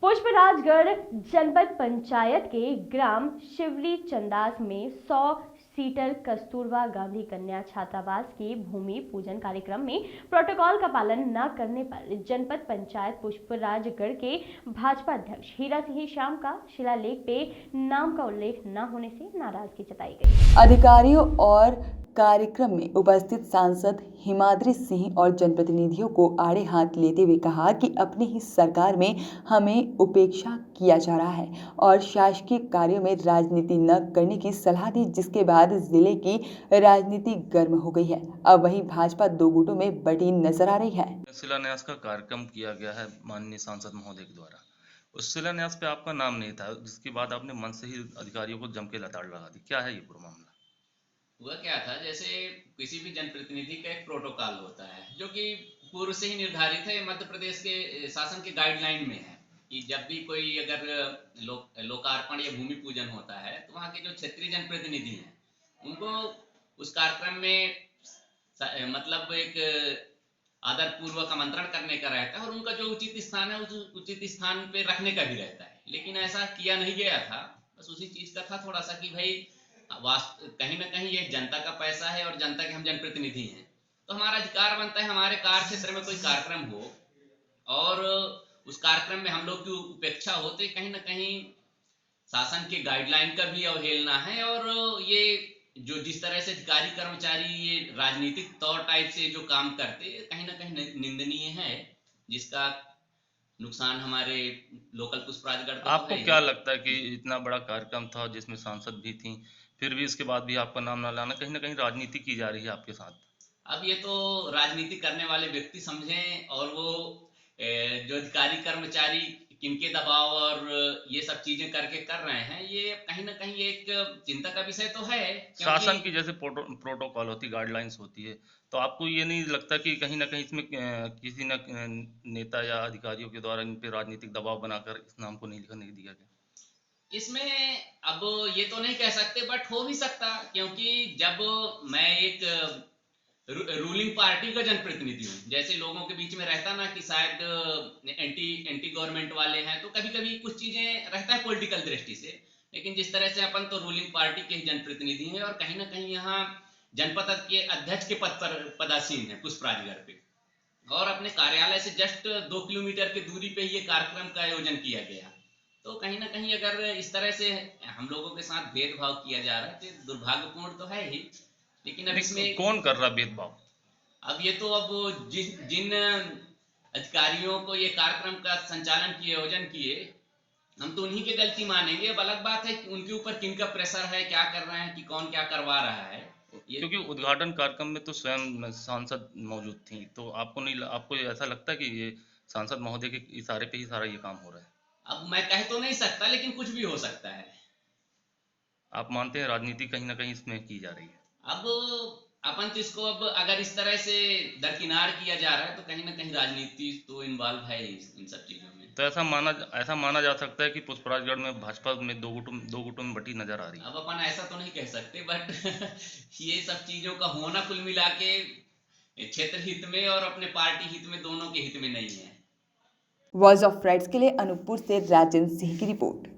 पुष्पराजगढ़ जनपद पंचायत के ग्राम शिवली चंदास में 100 सीटर कस्तूरबा गांधी कन्या छात्रावास के भूमि पूजन कार्यक्रम में प्रोटोकॉल का पालन न करने पर जनपद पंचायत पुष्पराजगढ़ के भाजपा अध्यक्ष हीरा सिंह श्याम का शिलालेख पे नाम का उल्लेख न होने से नाराजगी जताई गई। अधिकारियों और कार्यक्रम में उपस्थित सांसद हिमाद्री सिंह और जनप्रतिनिधियों को आड़े हाथ लेते हुए कहा कि अपनी ही सरकार में हमें उपेक्षा किया जा रहा है और शासकीय कार्यों में राजनीति न करने की सलाह दी, जिसके बाद जिले की राजनीति गर्म हो गई है। अब वही भाजपा दो गुटों में बटी नजर आ रही है। शिलान्यास का कार्यक्रम किया गया है माननीय सांसद महोदय के द्वारा। उस शिलान्यास पे आपका नाम नहीं था, जिसके बाद आपने मन से ही अधिकारियों को जम के लताड़ लगा दी। क्या है ये पूरा मामला? हुआ क्या था, जैसे किसी भी जनप्रतिनिधि का एक प्रोटोकॉल होता है जो कि पूर्व से ही निर्धारित है, मध्य प्रदेश के शासन के गाइडलाइन में है कि जब भी कोई अगर लोकार्पण या भूमि पूजन होता है तो वहाँ के जो क्षेत्रीय जनप्रतिनिधि हैं उनको उस कार्यक्रम में मतलब एक आदर पूर्वक आमंत्रण करने का रहता है और उनका जो उचित स्थान है उस उचित स्थान पे रखने का भी रहता है। लेकिन ऐसा किया नहीं गया था। बस उसी चीज का था थोड़ा सा कि भाई कहीं ना कहीं ये जनता का पैसा है और जनता के हम जनप्रतिनिधि हैं, तो हमारा अधिकार बनता है हमारे कार्य क्षेत्र में कोई कार्यक्रम हो और उस कार्यक्रम में हम लोग की उपेक्षा होते कहीं ना कहीं शासन के गाइडलाइन का भी अवहेलना है। और ये जो जिस तरह से अधिकारी कर्मचारी ये राजनीतिक तौर टाइप से जो काम करते कहीं ना कहीं निंदनीय है, जिसका नुकसान हमारे लोकल पुष्पराजगढ़ को। आपको क्या लगता है कि इतना बड़ा कार्यक्रम था जिसमें सांसद भी थी, फिर भी इसके बाद भी आपका नाम ना लाना, कहीं ना कहीं राजनीति की जा रही है आपके साथ? अब ये तो राजनीति करने वाले व्यक्ति समझें और वो जो अधिकारी कर्मचारी किनके दबाव और ये सब चीजें करके कर रहे हैं, ये कहीं ना कहीं एक चिंता का विषय तो है। शासन की जैसे प्रोटोकॉल होती, गाइडलाइंस होती है, तो आपको ये नहीं लगता कि कहीं ना कहीं इसमें किसी न नेता या अधिकारियों के द्वारा इन पे राजनीतिक दबाव बनाकर इस नाम को नहीं लिखने दिया गया? इसमें अब ये तो नहीं कह सकते, बट हो भी सकता, क्योंकि जब मैं एक रूलिंग पार्टी का जनप्रतिनिधि हूँ, जैसे लोगों के बीच में रहता ना कि शायद एंटी गवर्नमेंट वाले हैं, तो कभी कभी कुछ चीजें रहता है पॉलिटिकल दृष्टि से। लेकिन जिस तरह से अपन तो रूलिंग पार्टी के ही जनप्रतिनिधि हैं और कहीं ना कहीं यहाँ जनपद के अध्यक्ष के पद पर पदासीन है पुष्पराजगढ़ पे, और अपने कार्यालय से जस्ट 2 किलोमीटर की दूरी पे ये कार्यक्रम का आयोजन किया गया। तो कहीं ना कहीं अगर इस तरह से हम लोगों के साथ भेदभाव किया जा रहा है तो दुर्भाग्यपूर्ण तो है ही। लेकिन अब इसमें कौन कर रहा भेदभाव? अब ये तो अब जिन अधिकारियों को ये कार्यक्रम का संचालन किए, आयोजन किए, हम तो उन्हीं की गलती मानेंगे। अब अलग बात है कि उनके ऊपर किन का प्रेशर है, क्या कर रहे हैं, कि कौन क्या करवा रहा है। क्योंकि उद्घाटन कार्यक्रम में तो स्वयं सांसद मौजूद थी, तो आपको ऐसा लगता है कि ये सांसद महोदय के इशारे पे ही सारा ये काम हो रहा है? अब मैं कह तो नहीं सकता, लेकिन कुछ भी हो सकता है। आप मानते हैं राजनीति कहीं ना कहीं इसमें की जा रही है? अब अपन तो इसको अब अगर इस तरह से दरकिनार किया जा रहा है तो कहीं ना कहीं राजनीति तो इन्वॉल्व है इन सब चीजों में। तो ऐसा माना जा सकता है कि पुष्पराजगढ़ में भाजपा में दो गुटों में बटी नजर आ रही है? अब अपन ऐसा तो नहीं कह सकते, बट ये सब चीजों का होना कुल मिला के क्षेत्र हित में और अपने पार्टी हित में, दोनों के हित में नहीं है। वॉइस ऑफ राइट्स के लिए अनूपपुर से राजेंद्र सिंह की रिपोर्ट।